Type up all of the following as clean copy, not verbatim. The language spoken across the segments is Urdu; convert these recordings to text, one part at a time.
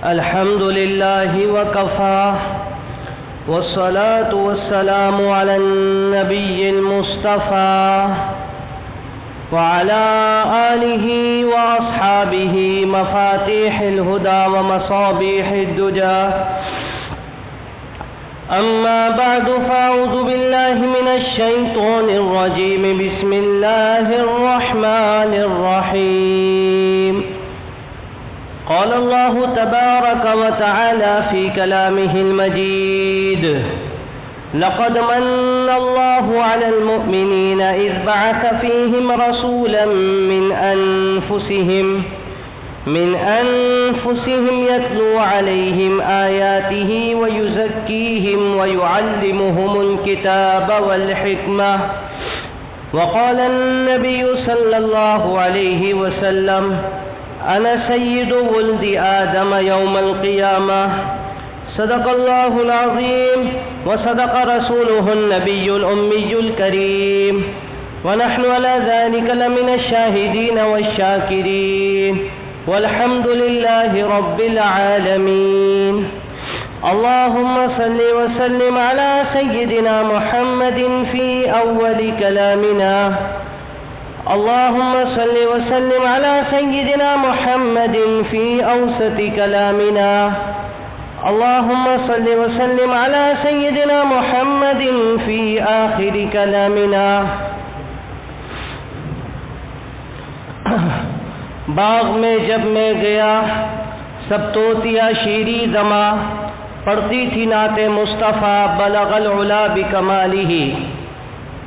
الحمد لله وكفى والصلاة والسلام على النبي المصطفى وعلى آله وأصحابه مفاتيح الهدى ومصابيح الدجى. أما بعد فأعوذ بالله من الشيطان الرجيم. بسم الله الرحمن الرحيم. قال الله تبارك وتعالى في كلامه المجيد: لقد من الله على المؤمنين إذ بعث فيهم رسولا من أنفسهم يتلو عليهم آياته ويزكيهم ويعلمهم الكتاب والحكمة. وقال النبي صلى الله عليه وسلم: أنا سيد ولد آدم يوم القيامة. صدق الله العظيم وصدق رسوله النبي الأمي الكريم، ونحن على ذلك لمن الشاهدين والشاكرين، والحمد لله رب العالمين. اللهم صل وسلم على سيدنا محمد في أول كلامنا. اللهم صل وسلم على سيدنا محمد في أوسط كلامنا. اللهم صل وسلم على سيدنا محمد في آخر كلامنا. باغ میں جب میں گیا سب طوطیا شیری دما پڑھتی تھی نعت مصطفیٰ بلغ العلا بکمالہ.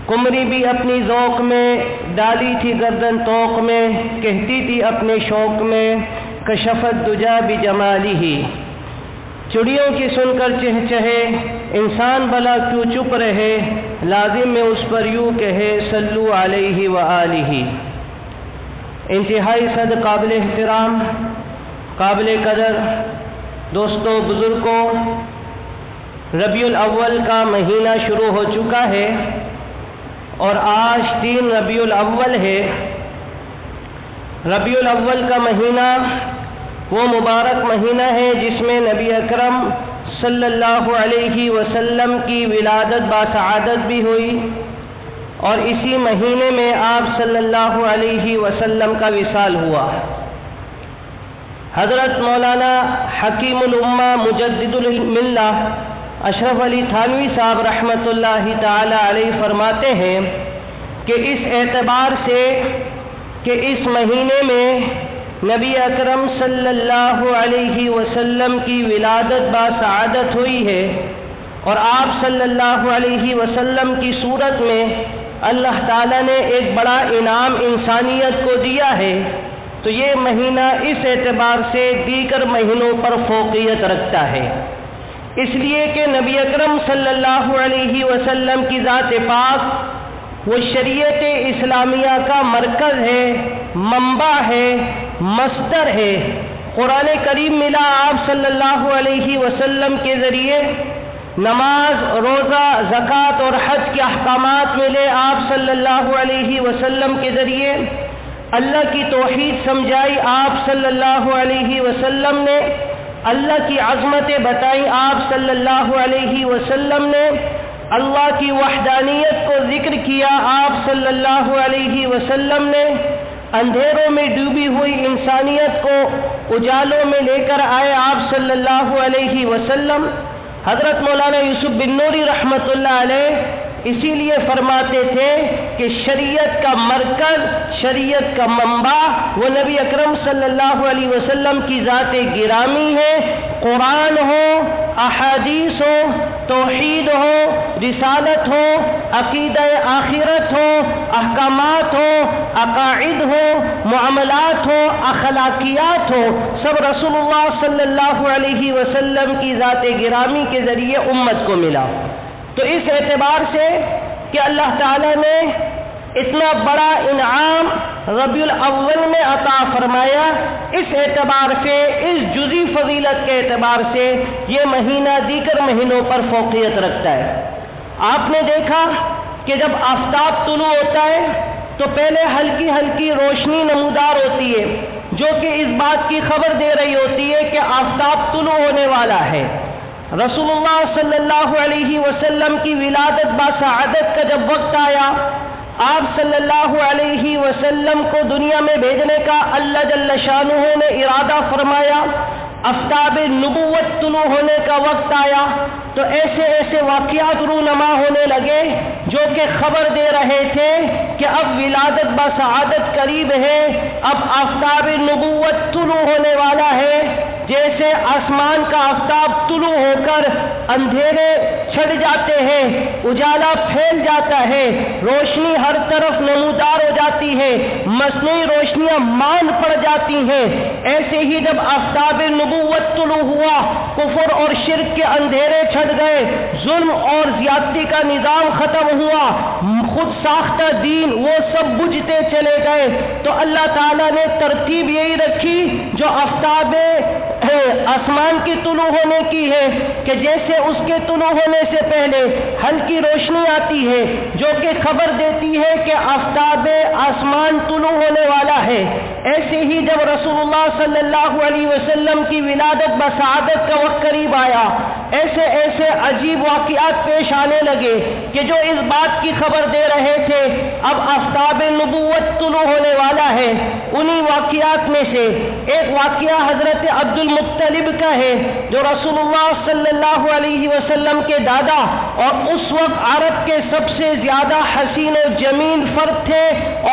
قمری بھی اپنی ذوق میں ڈالی تھی گردن توق میں، کہتی تھی اپنے شوق میں کشفت دجا بجمالہ. چڑیوں کی سن کر چہچہے انسان بلا کیوں چپ رہے، لازم میں اس پر یوں کہے صلو علیہ وآلہ. انتہائی صد قابل احترام، قابل قدر دوستوں بزرگوں، ربیع الاول کا مہینہ شروع ہو چکا ہے اور آج 3 ربیع الاول ہے. ربیع الاول کا مہینہ وہ مبارک مہینہ ہے جس میں نبی اکرم صلی اللہ علیہ وسلم کی ولادت باسعادت بھی ہوئی، اور اسی مہینے میں آپ صلی اللہ علیہ وسلم کا وصال ہوا. حضرت مولانا حکیم الامہ مجدد الملہ اشرف علی تھانوی صاحب رحمۃ اللہ تعالی علیہ فرماتے ہیں کہ اس اعتبار سے کہ اس مہینے میں نبی اکرم صلی اللہ علیہ وسلم کی ولادت باسعادت ہوئی ہے اور آپ صلی اللہ علیہ وسلم کی صورت میں اللہ تعالیٰ نے ایک بڑا انعام انسانیت کو دیا ہے، تو یہ مہینہ اس اعتبار سے دیگر مہینوں پر فوقیت رکھتا ہے، اس لیے کہ نبی اکرم صلی اللہ علیہ وسلم کی ذات پاک وہ شریعت اسلامیہ کا مرکز ہے، منبع ہے، مصدر ہے. قرآن کریم ملا آپ صلی اللہ علیہ وسلم کے ذریعے، نماز، روزہ، زکوٰۃ اور حج کے احکامات ملے آپ صلی اللہ علیہ وسلم کے ذریعے، اللہ کی توحید سمجھائی آپ صلی اللہ علیہ وسلم نے، اللہ کی عظمتیں بتائی آپ صلی اللہ علیہ وسلم نے، اللہ کی وحدانیت کو ذکر کیا آپ صلی اللہ علیہ وسلم نے، اندھیروں میں ڈوبی ہوئی انسانیت کو اجالوں میں لے کر آئے آپ صلی اللہ علیہ وسلم. حضرت مولانا یوسف بن نوری رحمۃ اللہ علیہ اسی لیے فرماتے تھے کہ شریعت کا مرکز، شریعت کا منبع وہ نبی اکرم صلی اللہ علیہ وسلم کی ذات گرامی ہے. قرآن ہو، احادیث ہو، توحید ہو، رسالت ہو، عقیدہ آخرت ہو، احکامات ہو، عقائد ہو، معاملات ہو، اخلاقیات ہو، سب رسول اللہ صلی اللہ علیہ وسلم کی ذات گرامی کے ذریعے امت کو ملا. تو اس اعتبار سے کہ اللہ تعالیٰ نے اتنا بڑا انعام ربیع الاول میں عطا فرمایا، اس اعتبار سے، اس جزئی فضیلت کے اعتبار سے یہ مہینہ دیگر مہینوں پر فوقیت رکھتا ہے. آپ نے دیکھا کہ جب آفتاب طلوع ہوتا ہے تو پہلے ہلکی ہلکی روشنی نمودار ہوتی ہے جو کہ اس بات کی خبر دے رہی ہوتی ہے کہ آفتاب طلوع ہونے والا ہے۔ رسول اللہ صلی اللہ علیہ وسلم کی ولادت باسعادت کا جب وقت آیا، آپ صلی اللہ علیہ وسلم کو دنیا میں بھیجنے کا اللہ جل شانہ نے ارادہ فرمایا، آفتاب نبوت طلوع ہونے کا وقت آیا تو ایسے ایسے واقعات رونما ہونے لگے جو کہ خبر دے رہے تھے کہ اب ولادت باسعادت قریب ہے، اب آفتاب نبوت طلوع ہونے والا ہے۔ جیسے آسمان کا آفتاب طلوع ہو کر اندھیرے چھٹ جاتے ہیں، اجالا پھیل جاتا ہے، روشنی ہر طرف نمودار ہو جاتی ہے، مصنوعی روشنیاں مان پڑ جاتی ہیں، ایسے ہی جب آفتاب نبوت طلوع ہوا، کفر اور شرک کے اندھیرے چھٹ گئے، ظلم اور زیادتی کا نظام ختم ہوا، خود ساختہ دین وہ سب بجھتے چلے گئے، تو اللہ تعالیٰ نے ترتیب یہی رکھی جو آفتاب آسمان کی طلوع ہونے کی ہے کہ جیسے اس کے طلوع ہونے سے پہلے ہلکی روشنی آتی ہے جو کہ خبر دیتی ہے کہ آفتاب آسمان طلوع ہونے والا ہے، ایسے ہی جب رسول اللہ صلی اللہ علیہ وسلم کی ولادت بسعادت کا وقت قریب آیا، ایسے ایسے عجیب واقعات پیش آنے لگے کہ جو اس بات کی خبر دے رہے تھے اب آفتاب نبوت طلوع ہونے والا ہے۔ انہی واقعات میں سے ایک واقعہ حضرت عبد المطلب کا ہے جو رسول اللہ صلی اللہ علیہ وسلم کے دادا اور اس وقت عرب کے سب سے زیادہ حسین و جمیل فرد تھے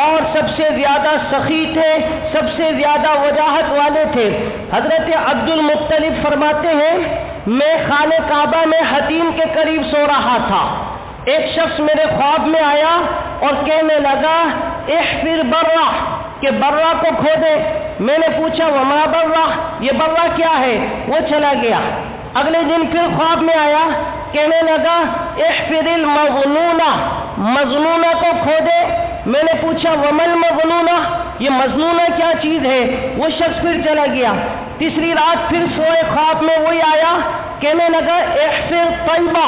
اور سب سے زیادہ سخی تھے، سب سے زیادہ وجاہت والے تھے۔ حضرت عبد المطلب فرماتے ہیں میں خانہ کعبہ میں حتیم کے قریب سو رہا تھا، ایک شخص میرے خواب میں آیا اور کہنے لگا احفر برہ کہ برہ کو کھودے۔ میں نے پوچھا وما برہ، یہ برہ کیا ہے؟ وہ چلا گیا۔ اگلے دن پھر خواب میں آیا، کہنے لگا احفر المظنونہ، مظنونہ کو کھودے۔ میں نے پوچھا وما المظنونہ، یہ مظنونہ کیا چیز ہے؟ وہ شخص پھر چلا گیا۔ تیسری رات پھر سوئے، خواب میں وہی آیا، کہنے لگا احفر طیبہ،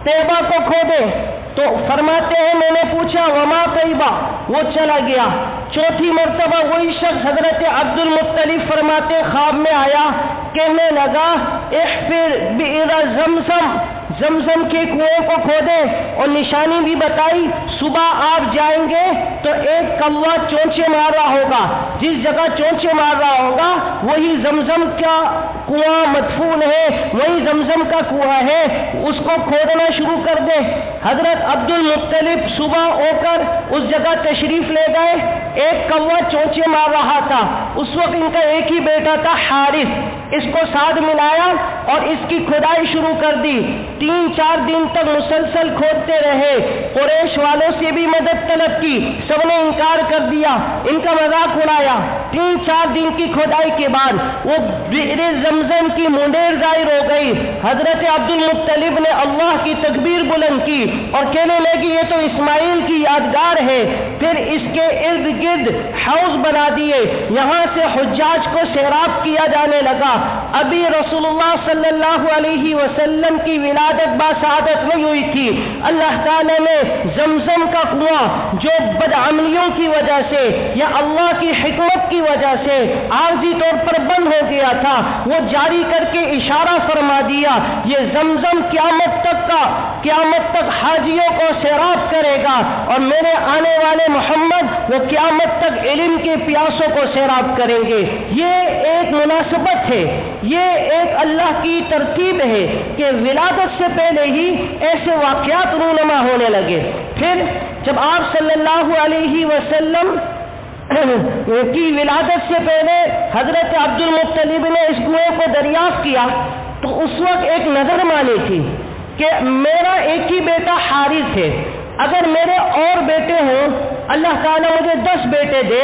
طیبہ کو کھودے۔ تو فرماتے ہیں میں نے پوچھا وما طیبہ، وہ چلا گیا۔ چوتھی مرتبہ وہی شخص حضرت عبد المطلب فرماتے خواب میں آیا، کہنے لگا احفر بئر زمزم، زمزم کے کنویں کو کھودے اور نشانی بھی بتائی، صبح آپ جائیں گے تو ایک کوا چونچے مار رہا ہوگا، جس جگہ چونچے مار رہا ہوگا وہی زمزم کا کنواں مدفون ہے، وہی زمزم کا کنواں ہے، اس کو کھودنا شروع کر دے۔ حضرت عبد المطلب صبح ہو کر اس جگہ تشریف لے گئے، ایک کوا چونچے مار رہا تھا، اس وقت ان کا ایک ہی بیٹا تھا حارث، اس کو ساتھ ملایا اور اس کی کھدائی شروع کر دی۔ 3-4 دن تک مسلسل کھودتے رہے، قریش والوں سے بھی مدد طلب کی، سب نے انکار کر دیا، ان کا مذاق اڑایا۔ 3-4 دن کی کھدائی کے بعد وہ بئر زمزم کی منڈیر ظاہر ہو گئی۔ حضرت عبد المطلب نے اللہ کی تکبیر بلند کی اور کہنے لگی یہ تو اسماعیل کی یادگار ہے۔ پھر اس کے ارد گرد حوض بنا دیے، یہاں سے حجاج کو سیراب کیا جانے لگا۔ ابھی رسول اللہ صلی اللہ علیہ وسلم کی ولادت باسعادت نہیں ہوئی تھی، اللہ تعالی نے زمزم کا کنواں جو بدعملیوں کی وجہ سے یا اللہ کی حکمت کی وجہ سے عارضی طور پر بند ہو گیا تھا، وہ جاری کر کے اشارہ فرما دیا یہ زمزم قیامت تک حاجیوں کو سیراب کرے گا اور میرے آنے والے محمد وہ قیامت تک علم کے پیاسوں کو سیراب کریں گے۔ یہ ایک مناسبت ہے، یہ ایک اللہ کی ترتیب ہے کہ ولادت سے پہلے ہی ایسے واقعات رونما ہونے لگے۔ پھر جب آپ صلی اللہ علیہ وسلم کی ولادت سے پہلے حضرت عبد المطلب نے اس کنویں کو دریافت کیا تو اس وقت ایک نظر مانی تھی کہ میرا ایک ہی بیٹا حارث ہے، اگر میرے اور بیٹے ہوں اللہ تعالیٰ مجھے 10 بیٹے دے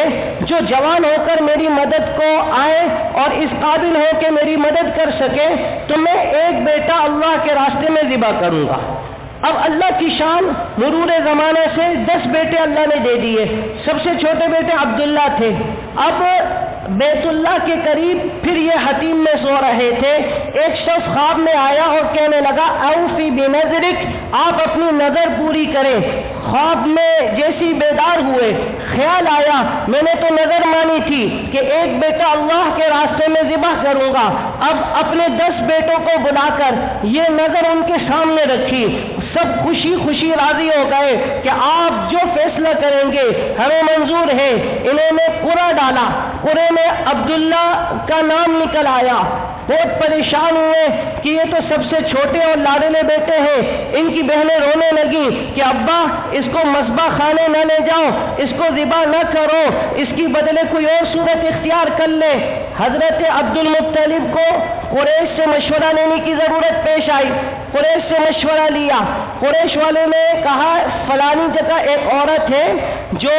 جو جوان ہو کر میری مدد کو آئے اور اس قابل ہو کہ میری مدد کر سکے تو میں ایک بیٹا اللہ کے راستے میں ذبح کروں گا۔ اب اللہ کی شان مرور زمانے سے 10 بیٹے اللہ نے دے دیے، سب سے چھوٹے بیٹے عبداللہ تھے۔ اب بیت اللہ کے قریب پھر یہ حتیم میں سو رہے تھے، ایک شخص خواب میں آیا اور کہنے لگا اوفی بنظرک، آپ اپنی نظر پوری کریں۔ خواب میں جیسی بیدار ہوئے، خیال آیا میں نے تو نظر مانی تھی کہ ایک بیٹا اللہ کے راستے میں ذبح کروں گا، اب اپنے 10 بیٹوں کو بلا کر یہ نظر ان کے سامنے رکھی، سب خوشی خوشی راضی ہو گئے کہ آپ جو فیصلہ کریں گے ہمیں منظور ہے۔ انہوں نے قرعہ ڈالا، قرعے میں عبداللہ کا نام نکل آیا، بہت پریشان ہوئے کہ یہ تو سب سے چھوٹے اور لاڈلے بیٹے ہیں۔ ان کی بہنیں رونے لگی کہ ابا اس کو مذبح خانے نہ لے جاؤ، اس کو ذبح نہ کرو، اس کی بدلے کوئی اور صورت اختیار کر لے۔ حضرت عبد المطلب کو قریش سے مشورہ لینے کی ضرورت پیش آئی، قریش سے مشورہ لیا۔ قریش والے نے کہا فلانی جگہ ایک عورت ہے جو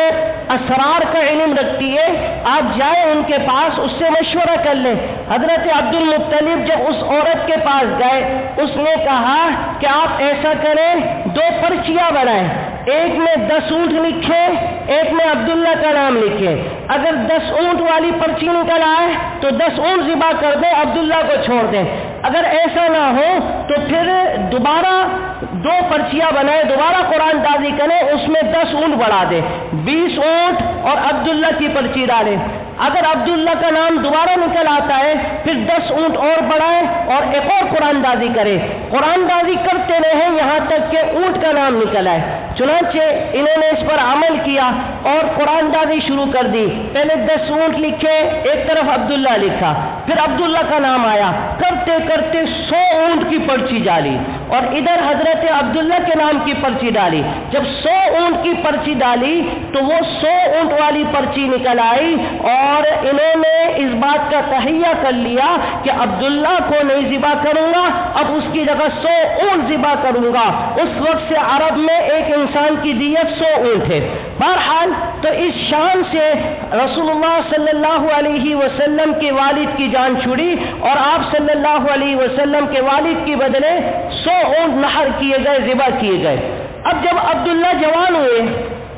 اسرار کا علم رکھتی ہے، آپ جائیں ان کے پاس، اس سے مشورہ کر لیں۔ حضرت عبد المطلب جب اس عورت کے پاس گئے، اس نے کہا کہ آپ ایسا کریں 2 پرچیاں بنائیں، ایک میں 10 اونٹ لکھے، ایک میں عبداللہ کا نام لکھے۔ اگر 10 اونٹ والی پرچی نکل آئے تو 10 اونٹ ذبح کر دیں، عبداللہ کو چھوڑ دیں۔ اگر ایسا نہ ہو تو پھر دوبارہ 2 پرچیاں بنائے، دوبارہ قرآن دازی کریں، اس میں 10 اونٹ بڑھا دیں، 20 اونٹ اور عبداللہ کی پرچی ڈالیں۔ اگر عبداللہ کا نام دوبارہ نکل آتا ہے پھر 10 اونٹ اور بڑھائیں اور ایک اور قرآن دازی کریں، قرآن دازی کرتے رہیں یہاں تک کہ اونٹ کا نام نکل آئے۔ چنانچہ انہوں نے اس پر عمل کیا اور قرآن دازی شروع کر دی۔ پہلے 10 اونٹ لکھے، ایک طرف عبداللہ لکھا، پھر عبداللہ کا نام آیا، کرتے کرتے 100 اونٹ کی پرچی ڈالی اور ادھر حضرت عبداللہ کے نام کی پرچی ڈالی۔ جب 100 اونٹ کی پرچی ڈالی تو وہ 100 اونٹ والی پرچی نکل آئی اور انہوں نے اس بات کا تہیہ کر لیا کہ عبداللہ کو نہیں ذبح کروں گا، اب اس کی جگہ 100 اونٹ ذبح کروں گا۔ اس وقت سے عرب میں ایک انسان کی دیت 100 اونٹ ہے۔ بہرحال تو اس شان سے رسول اللہ صلی اللہ علیہ وسلم کے والد کی جان چھڑی اور آپ صلی اللہ علیہ وسلم کے والد کی بدلے 100 اونٹ نحر کیے گئے، ذبح کیے گئے۔ اب جب عبداللہ جوان ہوئے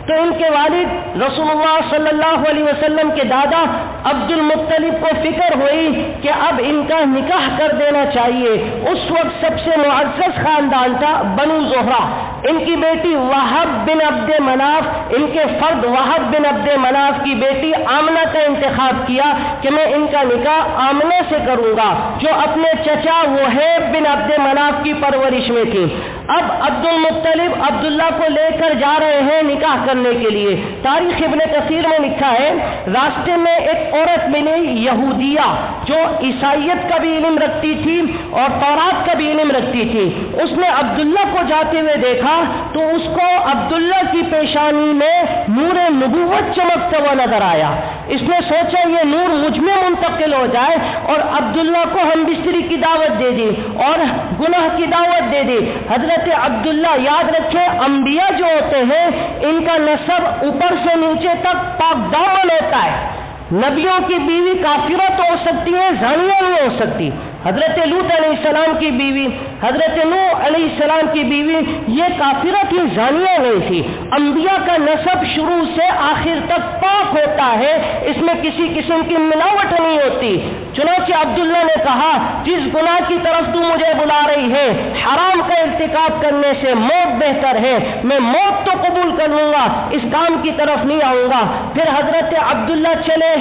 تو ان کے والد رسول اللہ صلی اللہ علیہ وسلم کے دادا عبد المطلب کو فکر ہوئی کہ اب ان کا نکاح کر دینا چاہیے۔ اس وقت سب سے معزز خاندان تھا بنو زہرہ، ان کی بیٹی وہب بن عبد مناف، ان کے فرد وہب بن عبد مناف کی بیٹی آمنہ کا انتخاب کیا کہ میں ان کا نکاح آمنہ سے کروں گا جو اپنے چچا وہیب بن عبد مناف کی پرورش میں تھی۔ اب عبد المطلب عبداللہ کو لے کر جا رہے ہیں نکاح کرنے کے لیے۔ تاریخ ابن کثیر میں لکھا ہے راستے میں ایک عورت ملی یہودیہ جو عیسائیت کا بھی علم رکھتی تھی اور تورات کا بھی علم رکھتی تھی۔ اس نے عبداللہ کو جاتے ہوئے دیکھا تو اس کو عبداللہ کی پیشانی میں نور نبوت چمکتا ہوا نظر آیا۔ اس نے سوچا یہ نور مجھ میں منتقل ہو جائے اور عبداللہ کو ہم بستری کی دعوت دے دی اور گناہ کی دعوت دے دی۔ حضرت عبداللہ یاد رکھے انبیاء جو ہوتے ہیں ان کا نسب اوپر سے نیچے تک پاک دامن ہوتا ہے۔ نبیوں کی بیوی کافرہ تو ہو سکتی ہے، زانیہ نہیں ہو سکتی۔ حضرت لوط علیہ السلام کی بیوی، حضرت نوح علیہ السلام کی بیوی یہ کافرہ تھی، زانیہ نہیں تھی۔ انبیاء کا نسب شروع سے آخر تک پاک ہوتا ہے، اس میں کسی قسم کی ملاوٹ نہیں ہوتی۔ چنانچہ عبداللہ نے کہا جس گناہ کی طرف تو مجھے بلا رہی ہے حرام کا ارتکاب کرنے سے موت بہتر ہے، میں موت تو قبول کر لوں گا، اس کام کی طرف نہیں آؤں گا۔ پھر حضرت عبداللہ چلے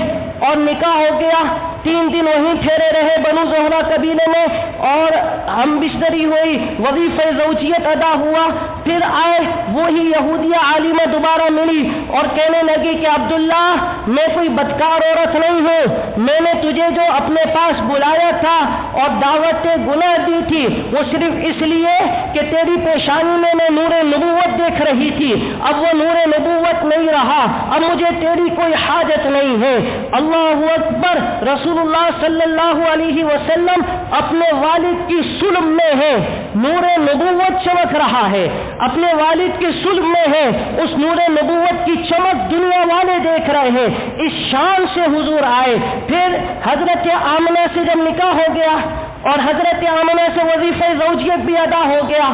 اور نکاح ہو گیا، 3 دن وہیں ٹھہرے رہے بنو زہرہ قبیلے میں اور ہم بستری ہوئی، وظیفہ زوجیت ادا ہوا۔ پھر آئے وہی یہودیہ عالمہ دوبارہ ملی اور کہنے لگی کہ عبداللہ میں کوئی بدکار عورت نہیں ہوں، میں نے تجھے جو اپنے پاس بلایا تھا اور دعوت گناہ دی تھی وہ صرف اس لیے کہ تیری پیشانی میں میں نور نبوت دیکھ رہی تھی، اب وہ نور نبوت نہیں رہا، اب مجھے تیری کوئی حاجت نہیں ہے۔ اللہ اکبر۔ رسول اللہ صلی اللہ علیہ وسلم اپنے والد کی صلب میں ہے، نور نبوت چمک رہا ہے، اپنے والد کی صلب میں ہے، اس نور نبوت کی چمک دنیا والے دیکھ رہے ہیں۔ اس شان سے حضور آئے۔ پھر حضرت آمنہ سے جب نکاح ہو گیا اور حضرت آمنہ سے وظیفہ زوجیت بھی ادا ہو گیا،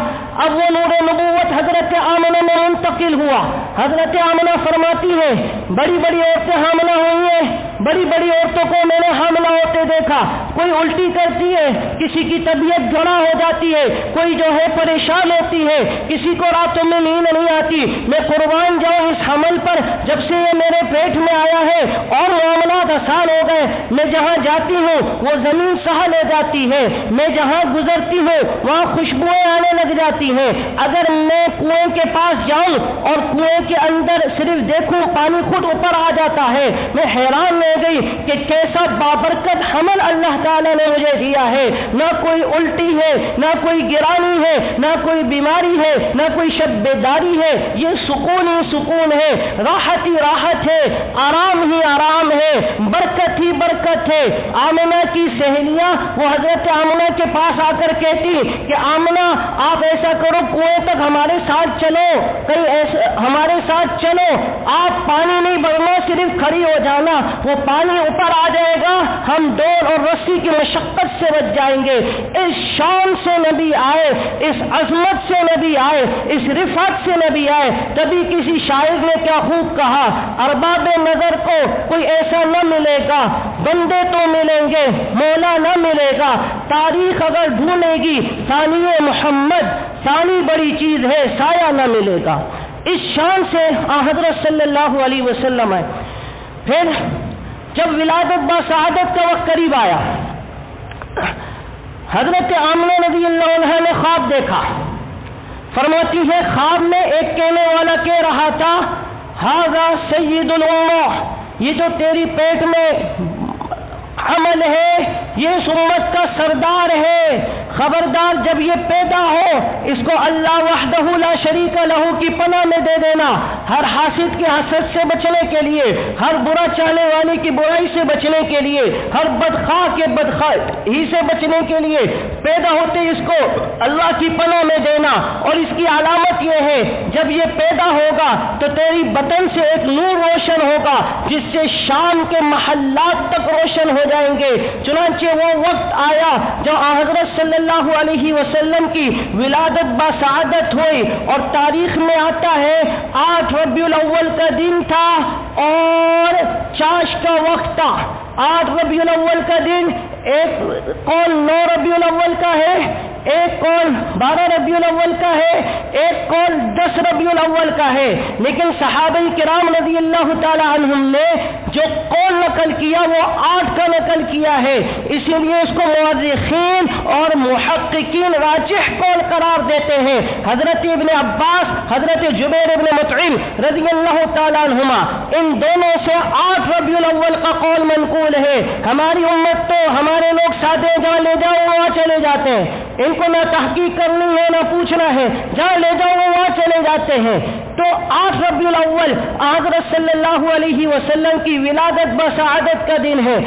اب وہ نور نبوت حضرت آمنہ میں منتقل ہوا۔ حضرت آمنہ فرماتی ہے بڑی بڑی عورتیں حاملہ ہوئی ہیں، بڑی بڑی عورتوں کو میں نے حاملہ ہوتے دیکھا، کوئی الٹی کرتی ہے، کسی کی طبیعت گڑا ہو جاتی ہے، کوئی جو ہے پریشان ہوتی ہے، کسی کو راتوں میں نیند نہیں آتی۔ میں قربان جاؤں اس حمل پر، جب سے یہ میرے پیٹ میں آیا ہے اور معاملات آسان ہو گئے۔ میں جہاں جاتی ہوں وہ زمین سہل ہو جاتی ہے، میں جہاں گزرتی ہوں وہاں خوشبوئیں آنے لگ جاتی ہیں۔ اگر میں کنویں کے پاس جاؤں اور کنویں کے اندر صرف دیکھوں پانی خود اوپر آ جاتا ہے۔ میں حیران ہو گئی کہ کیسا بابرکت حمل اللہ تعالیٰ نے مجھے دیا ہے، نہ کوئی الٹی ہے، نہ کوئی گرانی ہے، نہ کوئی بیماری ہے، نہ کوئی شب بیداری ہے۔ یہ سکون ہی سکون ہے، راحت ہی راحت ہے، آرام ہی آرام ہے، برکت ہی برکت ہے۔ آمنہ کی سہیلیاں وہ حضرت آمنہ کے پاس آ کر کہتی کہ آمنہ آپ ایسا کرو، کنویں تک ہمارے ساتھ چلو، کہیں ایسے ہمارے ساتھ چلو، آپ پانی نہیں بھرنا، صرف کھڑی ہو جانا، وہ پانی اوپر آ جائے گا، ہم ڈور اور رسی کی مشقت سے بچ جائیں گے۔ اس شان سے نبی آئے، اس عظمت سے نبی آئے، اس رفعت سے نبی آئے۔ تبھی کسی شاعر نے کیا خوب کہا، ارباب نظر کو کوئی ایسا نہ ملے گا، بندے تو ملیں گے مولا نہ ملے گا، تاریخ اگر ڈھونڈے گی ثانی محمد، ثانی بڑی چیز ہے سایہ نہ ملے گا۔ اس شان سے حضرت صلی اللہ علیہ وسلم ہے۔ پھر جب ولادت بسعادت کا وقت قریب آیا، حضرت آمنہ رضی اللہ عنہ نے خواب دیکھا۔ فرماتی ہے خواب میں ایک کہنے والا کہہ رہا تھا، ھذا سید الامہ، یہ جو تیری پیٹ میں حمل ہے یہ اس امت کا سردار ہے، خبردار جب یہ پیدا ہو اس کو اللہ وحدہ لا شریک لہ کی پناہ میں دے دینا، ہر حاسد کے حسد سے بچنے کے لیے، ہر برا چاہنے والے کی برائی سے بچنے کے لیے، ہر بدخواہ کے بدخواہی سے بچنے کے لیے پیدا ہوتے اس کو اللہ کی پناہ میں دینا۔ اور اس کی علامت یہ ہے جب یہ پیدا ہوگا تو تیری بطن سے ایک نور روشن ہوگا جس سے شام کے محلات تک روشن ہو جائیں گے۔ چنانچہ وہ وقت آیا جب حضرت صلی اللہ علیہ وسلم کی ولادت بسعادت ہوئی، اور تاریخ میں آتا ہے 8 ربیع الاول کا دن تھا اور چاش کا وقت تھا۔ 8 ربیع الاول کا دن، ایک قول 9 ربیع الاول کا ہے، ایک قول 12 ربیع الاول کا ہے، ایک قول 10 ربیع الاول کا ہے، لیکن صحابہ کرام رضی اللہ تعالی عنہم نے جو قول نقل کیا وہ 8 کا نقل کیا ہے، اسی لیے اس کو مورخین اور محققین راجح قول قرار دیتے ہیں۔ حضرت ابن عباس، حضرت جبیر ابن مطعم رضی اللہ تعالی عنہما، ان دونوں سے 8 ربیع الاول کا قول منقول ہے۔ ہماری امت تو ہمارے لوگ سادے جہاں لے جاؤ وہاں چلے جاتے ہیں، ان کو نہ تحقیق کرنی ہے نہ پوچھنا ہے، جہاں لے جاؤ وہ وہاں چلے جاتے ہیں۔ تو 8 ربیع الاول حضرت صلی اللہ علیہ وسلم کی ولادت بسعادت کا دن ہے۔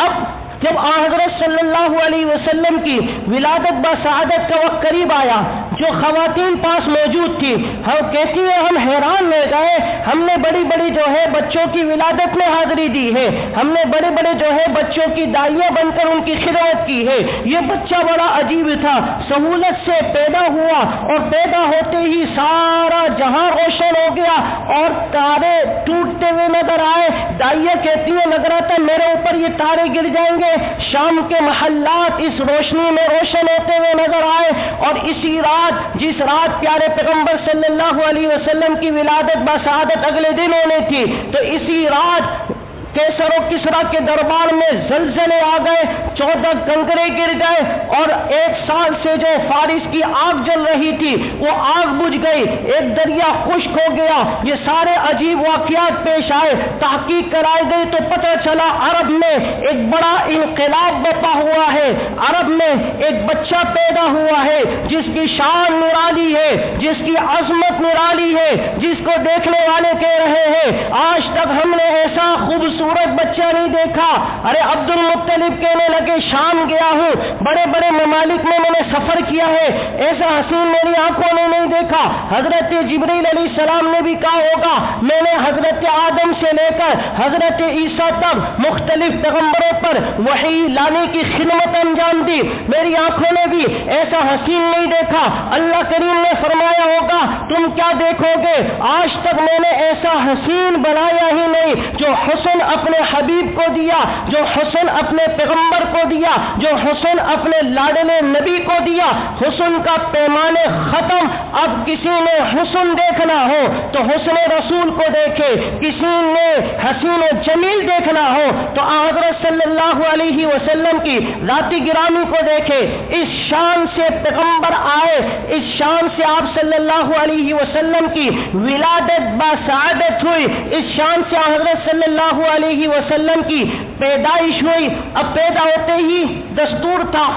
اب جب حضرت صلی اللہ علیہ وسلم کی ولادت بسعادت کا وقت قریب آیا، جو خواتین پاس موجود تھی ہم کہتی ہیں ہم حیران رہ گئے، ہم نے بڑی بڑی جو ہے بچوں کی ولادت میں حاضری دی ہے، ہم نے بڑے بڑے جو ہے بچوں کی دائیاں بن کر ان کی خدمت کی ہے۔ یہ بچہ بڑا عجیب تھا، سہولت سے پیدا ہوا اور پیدا ہوتے ہی سارا جہاں روشن ہو گیا اور تارے ٹوٹتے ہوئے نظر آئے۔ دائیاں کہتی ہیں لگ رہا تھا میرے اوپر یہ تارے گر جائیں گے۔ شام کے محلات اس روشنی میں روشن ہوتے ہوئے نظر آئے، اور اسی رات جس رات پیارے پیغمبر صلی اللہ علیہ وسلم کی ولادت بسعادت اگلے دن ہونی تھی، تو اسی رات کیسر و کسرا کے دربار میں زلزلے آ گئے، 14 کنکرے گر گئے، اور 1 سال سے جو فارس کی آگ جل رہی تھی وہ آگ بجھ گئی، ایک دریا خشک ہو گیا۔ یہ سارے عجیب واقعات پیش آئے، تحقیق کرائی گئی تو پتہ چلا عرب میں ایک بڑا انقلاب برپا ہوا ہے، عرب میں ایک بچہ پیدا ہوا ہے جس کی شان نرالی ہے، جس کی عظمت نرالی ہے، جس کو دیکھنے والے کہہ رہے ہیں آج تک ہم نے ایسا خوبصورت بچہ نہیں دیکھا۔ ارے عبد المطلب کہنے لگے شام گیا ہوں، بڑے بڑے ممالک میں میں نے سفر سفر کیا ہے، ایسا حسین میری آنکھوں نے نہیں دیکھا۔ حضرت جبریل علیہ السلام نے بھی کہا ہوگا میں نے حضرت آدم سے لے کر حضرت عیسیٰ تک مختلف پیغمبروں پر وحی لانے کی خدمت انجام دی، میری آنکھوں نے بھی ایسا حسین نہیں دیکھا۔ اللہ کریم نے فرمایا ہوگا تم کیا دیکھو گے، آج تک میں نے ایسا حسین بنایا ہی نہیں جو حسن اپنے حبیب کو دیا، جو حسن اپنے پیغمبر کو دیا، جو حسن اپنے لاڈلے نبی کو دیا۔ حسن کا پیمانے ختم۔ اب کسی نے حسن دیکھنا ہو تو حسن رسول کو دیکھے، کسی نے حسین و جمیل دیکھنا ہو تو حضرت صلی اللہ علیہ وسلم کی ذات گرامی کو دیکھے۔ اس شان سے پیغمبر آئے، اس شان سے آپ صلی اللہ علیہ وسلم کی ولادت بسعادت ہوئی، اس شان سے حضرت صلی اللہ علیہ وسلم کی پیدائش ہوئی۔ اب پیدا ہوتے ہی دستور تھا،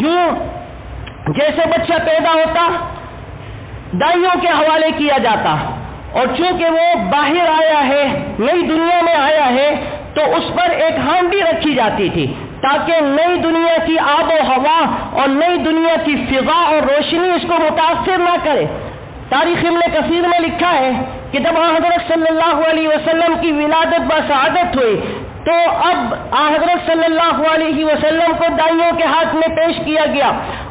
یوں جیسے بچہ پیدا ہوتا دائیوں کے حوالے کیا جاتا، اور چونکہ وہ باہر آیا ہے، نئی دنیا میں آیا ہے، تو اس پر ایک ہانڈی رکھی جاتی تھی تاکہ نئی دنیا کی آب و ہوا اور نئی دنیا کی فضا اور روشنی اس کو متاثر نہ کرے۔ تاریخ ابن کثیر میں لکھا ہے کہ جب حضرت صلی اللہ علیہ وسلم کی ولادت بسعادت ہوئی تو اب حضرت صلی اللہ علیہ وسلم کو دائیوں کے ہاتھ میں پیش کیا گیا۔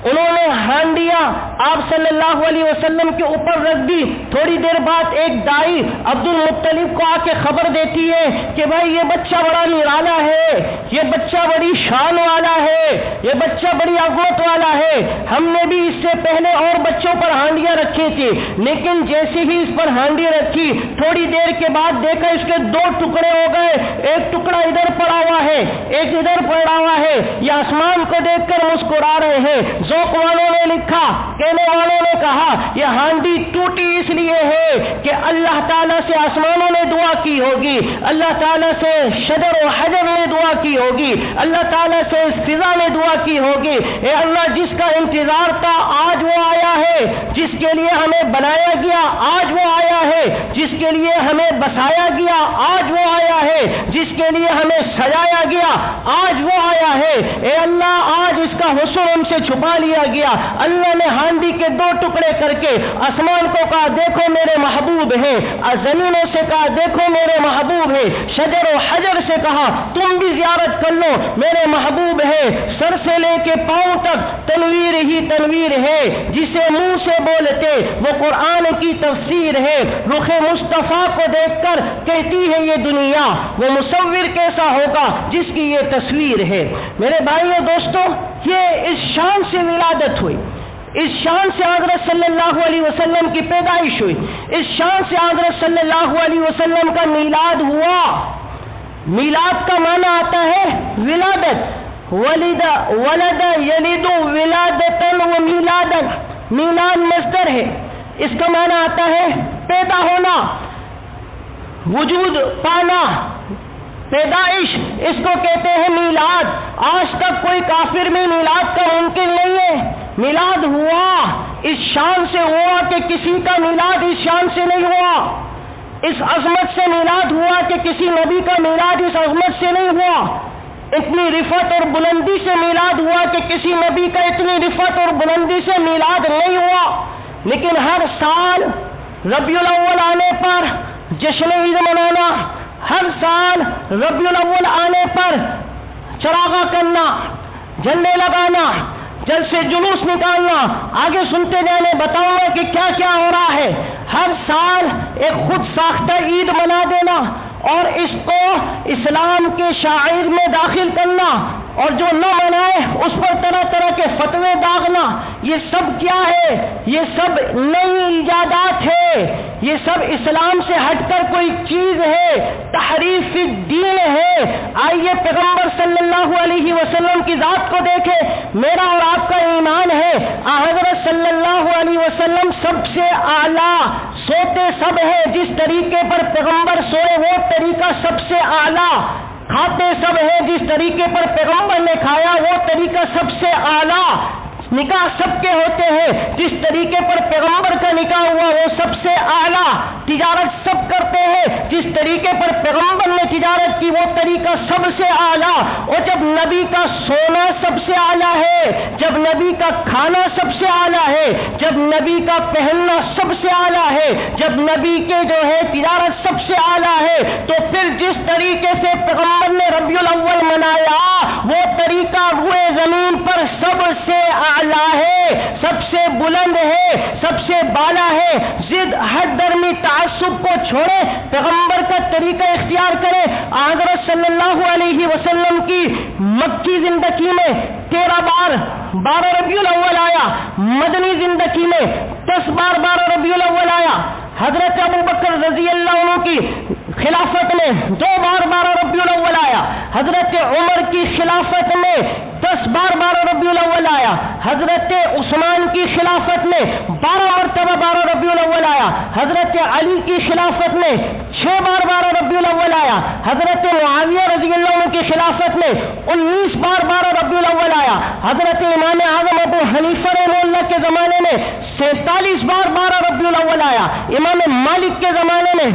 انہوں نے ہانڈیاں آپ صلی اللہ علیہ وسلم کے اوپر رکھ دی۔ تھوڑی دیر بعد ایک دائی عبد المطلب کو آ کے خبر دیتی ہے کہ بھائی یہ بچہ بڑا نرالا ہے، یہ بچہ بڑی شان والا ہے، یہ بچہ بڑی عظمت والا ہے۔ ہم نے بھی اس سے پہلے اور بچوں پر ہانڈیاں رکھی تھی، لیکن جیسے ہی اس پر ہانڈی رکھی تھوڑی دیر کے بعد دیکھا اس کے دو ٹکڑے ہو گئے، ایک ٹکڑا ادھر پڑا ہوا ہے، ایک ادھر پڑا ہوا ہے۔ یہ آسمان کو دیکھ کر مسکرا رہے ہیں۔ ذوق والوں نے لکھا، کہنے والوں نے کہا یہ ہانڈی ٹوٹی اس لیے ہے کہ اللہ تعالیٰ سے آسمانوں نے دعا کی ہوگی، اللہ تعالیٰ سے شجر و حجر نے دعا کی ہوگی، اللہ تعالیٰ سے فضا نے دعا کی ہوگی، اے اللہ جس کا انتظار تھا آج وہ آیا ہے، جس کے لیے ہمیں بنایا گیا آج وہ آیا ہے، جس کے لیے ہمیں بسایا گیا آج وہ آیا ہے، جس کے لیے ہمیں سجایا گیا آج وہ آیا ہے۔ اے اللہ آج اس کا حسن ان سے چھپا لیا گیا۔ اللہ نے ہانڈی کے دو ٹکڑے کر کے آسمان کو کہا دیکھو میرے محبوب ہیں، زمینوں سے کہا دیکھو میرے محبوب ہیں، شجر و حجر سے کہا تم بھی زیارت کر لو میرے محبوب ہے۔ سر سے لے کے پاؤں تک تنویر ہی تنویر ہے، جسے منہ سے بولتے وہ قرآن کی تفسیر ہے۔ رخ مصطفیٰ کو دیکھ کر کہتی ہے یہ دنیا وہ مصور کیسا ہوگا جس کی یہ تصویر ہے۔ میرے بھائیو دوستو، یہ اس شان سے ولادت ہوئی، اس شان سے حضرت صلی اللہ علیہ وسلم کی پیدائش ہوئی، اس شان سے حضرت صلی اللہ علیہ وسلم کا میلاد ہوا۔ میلاد کا معنی آتا ہے ولادت، ولد یلد ولادتن و میلادن، میلاد مصدر ہے، اس کا معنی آتا ہے پیدا ہونا، وجود پانا، پیدائش، اس کو کہتے ہیں میلاد۔ آج تک کوئی کافر میں میلاد کا ممکن نہیں ہے۔ میلاد ہوا اس شان سے ہوا کہ کسی کا میلاد اس شان سے نہیں ہوا، اس عظمت سے میلاد ہوا کہ کسی نبی کا میلاد اس عظمت سے نہیں ہوا، اتنی رفعت اور بلندی سے میلاد ہوا کہ کسی نبی کا اتنی رفعت اور بلندی سے میلاد نہیں ہوا۔ لیکن ہر سال ربیع الاول آنے پر جشن عید منانا، ہر سال ربیع الاول آنے پر چراغاں کرنا، جھنڈے لگانا، جلسے جلوس نکالنا، آگے سنتے جانے بتاؤں گا کہ کیا کیا ہو رہا ہے۔ ہر سال ایک خود ساختہ عید منا دینا اور اس کو اسلام کے شعائر میں داخل کرنا، اور جو نہ منائے اس پر طرح طرح کے فتوے داغنا، یہ سب کیا ہے؟ یہ سب نئی ایجادات ہے، یہ سب اسلام سے ہٹ کر کوئی چیز ہے، تحریف فی الدین ہے۔ آئیے پیغمبر صلی اللہ علیہ وسلم کی ذات کو دیکھیں۔ میرا اور آپ کا ایمان ہے حضرت صلی اللہ علیہ وسلم سب سے اعلیٰ، سوتے سب ہے، جس طریقے پر پیغمبر سوئے وہ طریقہ سب سے اعلیٰ، کھاتے سب ہے، جس طریقے پر پیغمبر نے کھایا وہ طریقہ سب سے اعلیٰ، نکاح سب کے ہوتے ہیں، جس طریقے پر پیغمبر کا نکاح ہوا وہ سب سے اعلیٰ، تجارت سب کرتے ہیں، جس طریقے پر پیغمبر نے تجارت کی وہ طریقہ سب سے اعلیٰ، اور جب نبی کا سونا سب سے اعلیٰ ہے ہے، جب نبی کا کھانا سب سے اعلیٰ ہے، جب نبی کا پہننا سب سے اعلیٰ ہے، جب نبی کے جو ہے تجارت سب سے اعلیٰ ہے، تو پھر جس طریقے سے پیغمبر نے ربیع الاول منایا وہ طریقہ روئے زمین پر سب سے اعلیٰ ہے، سب سے بلند ہے، سب سے بالا ہے۔ ضد حد درمی تعصب کو چھوڑے، پیغمبر کا طریقہ اختیار کرے۔ حضرت صلی اللہ علیہ وسلم کی مکی زندگی میں 13 بار 12 ربیع الاول آیا، مدنی زندگی میں 10 بار 12 ربیع الاول آیا۔ حضرت ابو بکر رضی اللہ عنہ کی خلافت میں 2 بار 12 ربیع الاول آیا، حضرت عمر کی خلافت میں 10 بار 12 ربیع الاول آیا، حضرت عثمان کی خلافت میں 12 مرتبہ 12 ربیع الاول آیا، حضرت علی کی خلافت میں 6 بار 12 ربیع الاول آیا، حضرت معاویہ رضی اللہ عنہ کی خلافت میں 19 بار 12 ربیع الاول آیا، حضرت امام اعظم ابو حنیفہ رحمہ اللہ کے زمانے میں 47 بار 12 ربیع الاول آیا، امام مالک کے زمانے میں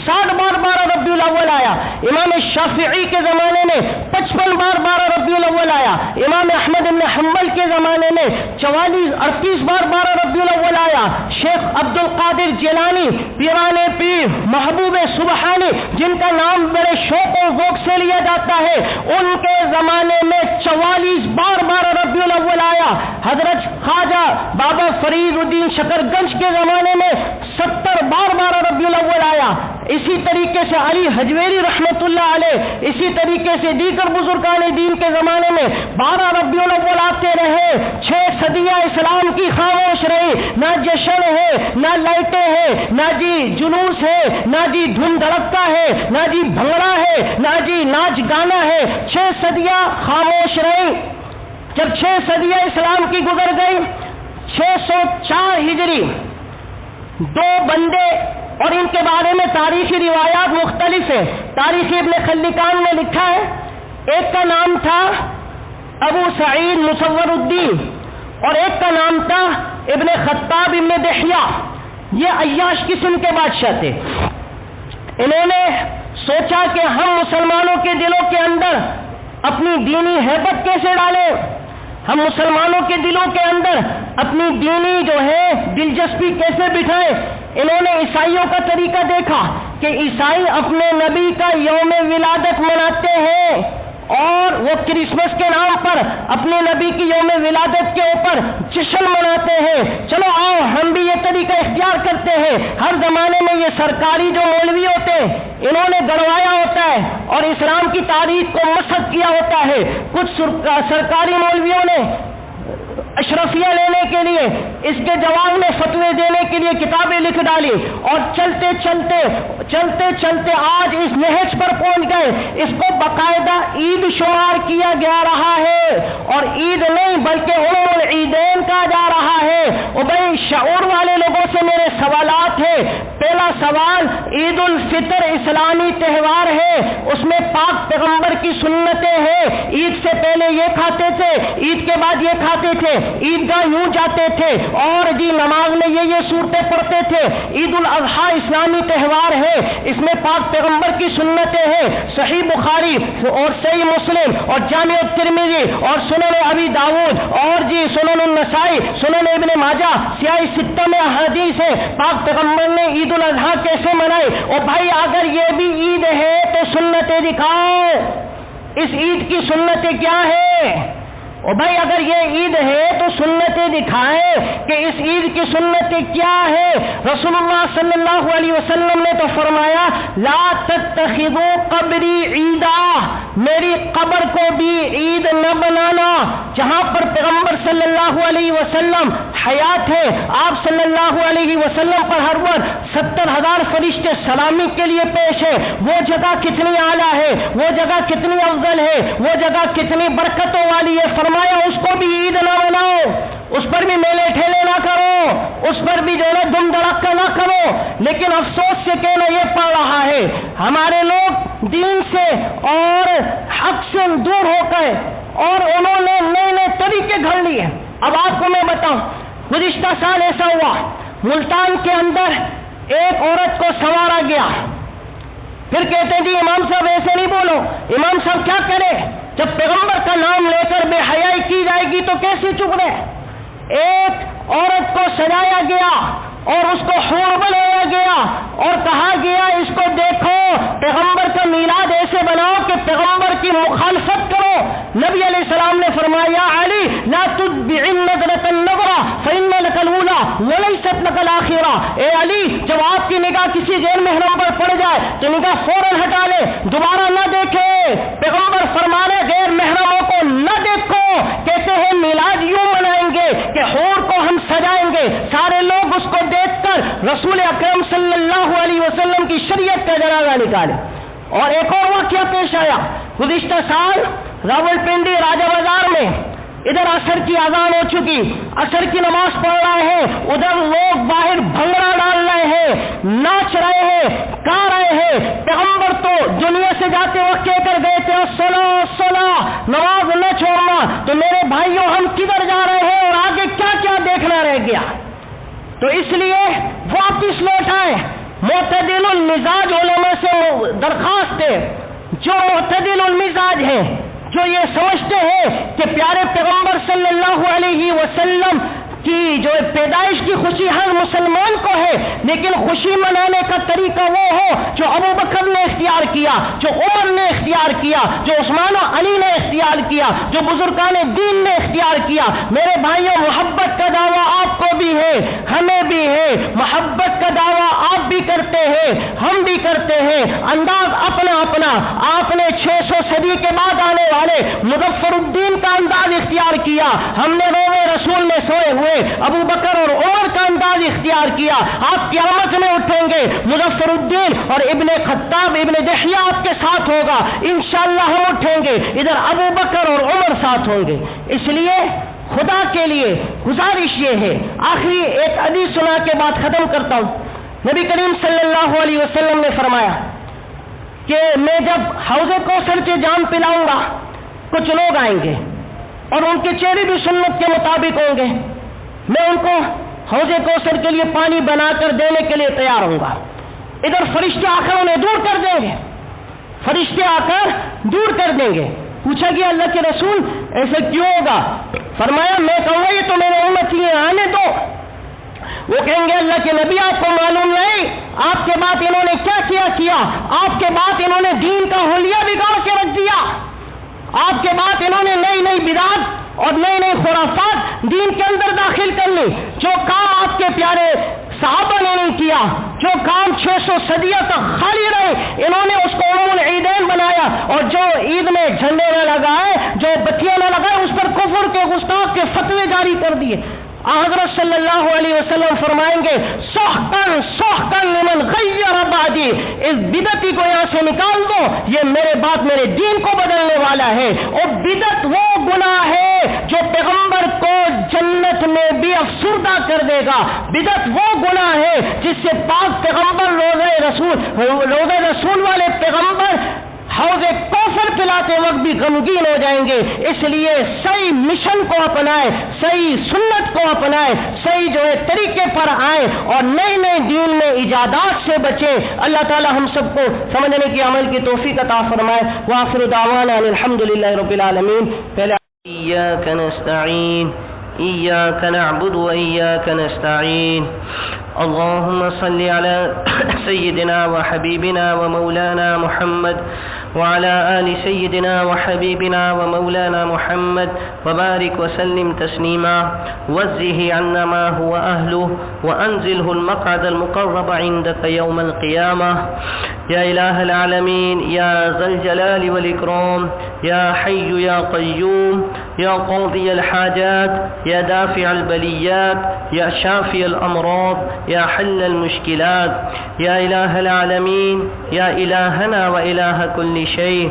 60 بار 12 ربیع الاول آیا، امام شافعی کے زمانے میں 55 بار 12 ربیع الاول آیا، امام احمد بن حنبل کے زمانے میں 38 بار 12 ربیع الاول آیا، شیخ عبد القادر جیلانی پیران پیر محبوب سبحانی جن کا نام بڑے شوق و ذوق سے لیا جاتا ہے، ان کے زمانے میں 44 بار 12 ربیع الاول آیا، حضرت خواجہ بابا فرید الدین شکرگنج کے زمانے میں 70 بار 12 ربیع الاول آیا۔ اسی طریقے سے علی حجویری رحمت اللہ علیہ، اسی طریقے سے دیگر بزرگان دین کے زمانے میں 12 ربیع الاول آتے رہے۔ 6 صدیاں اسلام کی خاموش رہی، نہ جشن ہے، نہ لائٹیں ہیں، نہ جی جلوس ہے، نہ جی دھن دھڑکا ہے، نہ جی بھنگڑا ہے، نہ جی ناچ گانا ہے۔ 6 صدیاں خاموش رہی۔ جب 6 صدیاں اسلام کی گزر گئی، 604 ہجری 2 بندے، اور ان کے بارے میں تاریخی روایات مختلف ہیں۔ تاریخ ابن خلکان نے لکھا ہے، ایک کا نام تھا ابو سعید مصور الدین اور ایک کا نام تھا ابن خطاب ابن دحیہ، یہ عیاش قسم کے بادشاہ تھے۔ انہوں نے سوچا کہ ہم مسلمانوں کے دلوں کے اندر اپنی دینی ہیبت کیسے ڈالیں، ہم مسلمانوں کے دلوں کے اندر اپنی دینی جو ہے دلچسپی کیسے بٹھائیں۔ انہوں نے عیسائیوں کا طریقہ دیکھا کہ عیسائی اپنے نبی کا یوم ولادت مناتے ہیں اور وہ کرسمس کے نام پر اپنے نبی کی یوم ولادت کے اوپر جشن مناتے ہیں۔ چلو آؤ ہم بھی یہ طریقہ اختیار کرتے ہیں۔ ہر زمانے میں یہ سرکاری جو مولوی ہوتے ہیں انہوں نے گڑوایا ہوتا ہے اور اسلام کی تاریخ کو مسخ کیا ہوتا ہے۔ کچھ سرکاری مولویوں نے اشرفیہ لینے کے لیے اس کے جواب میں فتوے دینے کے لیے کتابیں لکھ ڈالی، اور چلتے چلتے آج اس نہج پر پہنچ گئے۔ اس کو باقاعدہ عید شمار کیا جا رہا ہے، اور عید نہیں بلکہ ام العیدین کہا جا رہا ہے۔ اور بھائی شعور والے لوگوں سے میرے سوالات ہیں۔ پہلا سوال، عید الفطر اسلامی تہوار ہے، اس میں پاک پیغمبر کی سنتیں ہیں۔ عید سے پہلے یہ کھاتے تھے، عید کے بعد یہ کھاتے تھے، عیدگاہ یوں جاتے تھے، اور جی نماز میں یہ صورتیں پڑھتے تھے۔ عید الاضحیٰ اسلامی تہوار ہے، اس میں پاک پیغمبر کی سنتیں ہیں۔ صحیح بخاری اور صحیح مسلم اور جامع الترمذی اور سنن ابی داؤد اور جی سنن النسائی، سنن ابن ماجہ، سیاہ ستہ میں احادیث ہے پاک پیغمبر نے عید الاضحیٰ کیسے منائی۔ اور بھائی اگر یہ بھی عید ہے تو سنتیں دکھاؤ، اس عید کی سنتیں کیا ہے؟ اور بھائی اگر یہ عید ہے تو سنتیں دکھائیں کہ اس عید کی سنتیں کیا ہے۔ رسول اللہ صلی اللہ علیہ وسلم نے تو فرمایا، لا تتخذوا قبری عیدا، میری قبر کو بھی عید نہ بنانا۔ جہاں پر پیغمبر صلی اللہ علیہ وسلم حیات ہے، آپ صلی اللہ علیہ وسلم پر ہر وقت 70,000 فرشتے سلامی کے لیے پیش ہے، وہ جگہ کتنی اعلیٰ ہے، وہ جگہ کتنی افضل ہے، وہ جگہ کتنی برکتوں والی ہے۔ فرمایا اس کو بھی عید نہ بناؤ، اس پر بھی میلے ٹھیلے نہ کرو، اس پر بھی جو ہے دم دھڑکا نہ کرو۔ لیکن افسوس سے کہنا یہ پڑ رہا ہے، ہمارے لوگ دین سے اور حق سے دور ہو گئے اور انہوں نے نئے نئے طریقے گھڑ لیے۔ اب آپ کو میں بتاؤں، گزشتہ سال ایسا ہوا، ملتان کے اندر ایک عورت کو سنوارا گیا، پھر کہتے ہیں جی امام صاحب ایسے نہیں بولو۔ امام صاحب کیا کرے؟ جب پیغمبر کا نام لے کر بے حیائی کی جائے گی تو کیسی چپ رہے؟ ایک عورت کو سجایا گیا اور اس کو حور بنایا گیا اور کہا گیا اس کو دیکھو، پیغمبر کا میلاد ایسے بناؤ کہ پیغمبر کی مخالفت کرو۔ نبی علیہ السلام نے فرمایا علی لا تتبع النظرة النظرة فإن لك الأولى وليست لك الآخرة۔ اے علی، جب آپ کی نگاہ کسی غیر محرم پر پڑ جائے تو نگاہ فوراً ہٹا لے، دوبارہ نہ دیکھے۔ پیغمبر فرمانے غیر محرموں کو نہ دیکھو۔ کہتے ہیں میلاد یوں منائیں گے کہ حور کو ہم سجائیں گے، سارے لوگ اس کو دیکھ کر رسول اکرم صلی اللہ علیہ وسلم کی شریعت کا جنازہ نکالے۔ اور ایک اور واقعہ پیش آیا گزشتہ سال راولپنڈی راجہ بازار میں، ادھر عصر کی اذان ہو چکی، عصر کی نماز پڑھ رہے ہیں، ادھر لوگ باہر بھنگڑا ڈال رہے ہیں، ناچ رہے ہیں، گا رہے ہیں۔ پیغمبر تو دنیا سے جاتے وقت کہہ کر گئے تھے الصلاۃ، نماز نہ چھوڑنا۔ تو میرے بھائیوں، ہم کدھر جا رہے ہیں اور آگے کیا کیا دیکھنا رہ گیا؟ تو اس لیے واپس لوٹ آئے۔ معتدل المزاج علماء سے درخواست ہے، جو معتدل المزاج ہیں، جو یہ سمجھتے ہیں کہ پیارے پیغمبر صلی اللہ علیہ وسلم کی جو پیدائش کی خوشی ہر مسلمان کو ہے، لیکن خوشی منانے کا طریقہ وہ ہو جو ابو بکر نے اختیار کیا، جو عمر نے اختیار کیا، جو عثمان و علی نے اختیار کیا، جو بزرگان دین نے اختیار کیا۔ میرے بھائیوں، محبت کا دعویٰ آپ کو بھی ہے، ہمیں بھی ہے، محبت کا دعویٰ آپ بھی کرتے ہیں، ہم بھی کرتے ہیں، انداز اپنا اپنا۔ آپ نے 600 صدی کے بعد آنے والے مظفر الدین کا انداز اختیار کیا، ہم نے روضے رسول میں سوئے ہوئے ابو بکر اور عمر کا انداز اختیار کیا۔ آپ قیامت میں اٹھیں گے، مظفر الدین اور ابن خطاب ابن دحیہ آپ کے ساتھ ہوگا، انشاءاللہ ہم اٹھیں گے، ادھر ابو بکر اور عمر ساتھ ہوں گے۔ اس لیے خدا کے لیے گزارش یہ ہے، آخری ایک حدیث سنا کے بعد ختم کرتا ہوں۔ نبی کریم صلی اللہ علیہ وسلم نے فرمایا کہ میں جب حوض کوثر کے جام پلاؤں گا، کچھ لوگ آئیں گے اور ان کے چہرے بھی سنت کے مطابق ہوں گے، میں ان کو حوض کوثر کے لیے پانی بنا کر دینے کے لیے تیار ہوں گا۔ ادھر فرشتے آ کر انہیں دور کر دیں گے، فرشتے آ کر دور کر دیں گے۔ پوچھا گیا اللہ کے رسول ایسے کیوں ہوگا؟ فرمایا میں کہوں گا یہ تو میرے امتی ہیں، آنے دو۔ وہ کہیں گے اللہ کے نبی آپ کو معلوم نہیں آپ کے بعد انہوں نے کیا کیا، آپ کے بعد انہوں نے دین کا حلیہ بگاڑ کے رکھ دیا، آپ کے بعد انہوں نے نئی نئی بدعات اور نئی نئی خرافات دین کے اندر داخل کر لی۔ جو کام آپ کے پیارے صحابہ نے نہیں کیا، جو کام 600 صدیوں تک خالی رہے، انہوں نے اس کو یوم العیدین بنایا، اور جو عید میں جھنڈے نہ لگائے، جو بتیاں نہ لگائے، اس پر کفر کے گستاخ کے فتوے جاری کر دیے۔ حضرت صلی اللہ علیہ وسلم فرمائیں گے سحقاً سحقاً لمن غیر بعدی، اس بدعتی کو یہاں سے نکال دو، یہ میرے بعد میرے دین کو بدلنے والا ہے۔ اور بدعت وہ گناہ ہے جو پیغمبر کو جنت میں بھی افسردہ کر دے گا، بدعت وہ گناہ ہے جس سے پاک پیغمبر روزہ رسول والے پیغمبر حوض کوثر پلاتے وقت بھی غمگین ہو جائیں گے۔ اس لیے صحیح مشن کو اپنائیں، صحیح سنت کو اپنائیں، صحیح جو ہے طریقے پر آئیں اور نئے نئے دین میں ایجادات سے بچیں۔ اللہ تعالی ہم سب کو سمجھنے کی عمل کی توفیق عطا فرمائے۔ وآخر دعوانا الحمدللہ رب العالمین۔ إياك نستعين إياك نعبد وإياك نستعين اللهم صل على سيدنا وحبيبنا ومولانا محمد وعلى آل سيدنا وحبيبنا ومولانا محمد وبارك وسلم تسليما وزه عنا ما هو أهله وأنزله المقعد المقرب عندك يوم القيامة يا إله العالمين يا ذا الجلال والإكرام يا حي يا قيوم يا قاضي الحاجات يا دافع البليات يا شافي الأمراض يا حل المشكلات يا إله العالمين يا إلهنا وإله كل شيء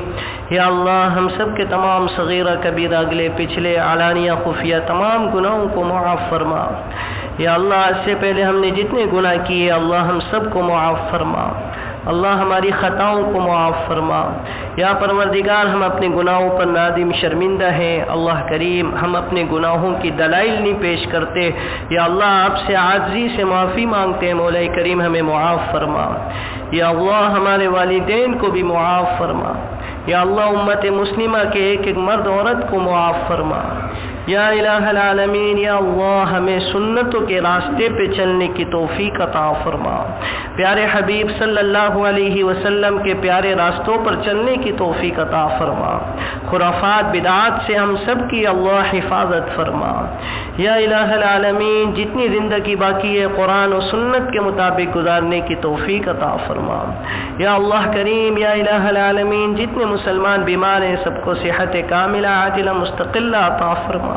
یا اللہ ہم سب کے تمام صغیرہ کبیرہ اگلے پچھلے علانیہ خفیہ تمام گناہوں کو معاف فرما۔ یا اللہ اس سے پہلے ہم نے جتنے گناہ کیے اللہ ہم سب کو معاف فرما، اللہ ہماری خطاؤں کو معاف فرما۔ یا پروردگار ہم اپنے گناہوں پر نادم شرمندہ ہیں، اللہ کریم ہم اپنے گناہوں کی دلائل نہیں پیش کرتے، یا اللہ آپ سے عاجزی سے معافی مانگتے ہیں، مولا کریم ہمیں معاف فرما۔ یا اللہ ہمارے والدین کو بھی معاف فرما، یا اللہ امت مسلمہ کے ایک ایک مرد عورت کو معاف فرما۔ یا الہ العالمین، یا اللہ ہمیں سنتوں کے راستے پہ چلنے کی توفیق عطا فرما، پیارے حبیب صلی اللہ علیہ وسلم کے پیارے راستوں پر چلنے کی توفیق عطا فرما، خرافات بدعات سے ہم سب کی اللہ حفاظت فرما۔ یا الہ العالمین، جتنی زندگی باقی ہے قرآن و سنت کے مطابق گزارنے کی توفیق عطا فرما۔ یا اللہ کریم، یا الہ العالمین، جتنے مسلمان بیمار ہیں سب کو صحت کاملہ عاجلہ مستقلہ عطا فرما۔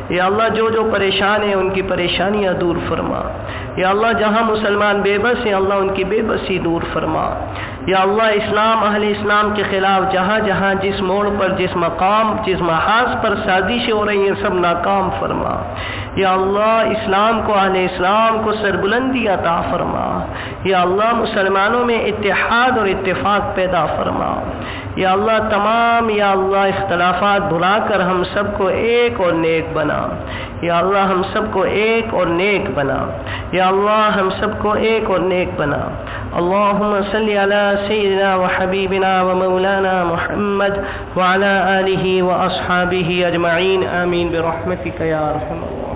یا اللہ جو پریشان ہیں ان کی پریشانیاں دور فرما۔ یا اللہ جہاں مسلمان بے بس ہیں اللہ ان کی بے بسی دور فرما۔ یا اللہ اسلام اہل اسلام کے خلاف جہاں جہاں جس موڑ پر جس مقام جس محاذ پر سازشیں ہو رہی ہیں سب ناکام فرما۔ یا اللہ اسلام کو اہل اسلام کو سربلندی عطا فرما۔ یا اللہ مسلمانوں میں اتحاد اور اتفاق پیدا فرما۔ یا اللہ تمام یا اللہ اختلافات بھلا کر ہم سب کو ایک اور نیک بنا۔ یا اللہ ہم سب کو ایک اور نیک بنا۔ یا اللہ ہم سب کو ایک اور نیک بنا۔ اللہم صلی علی سیدنا و حبیبنا و مولانا محمد وعلی آلہ و اصحابہ اجمعین، آمین برحمتک یا ارحم الراحمین۔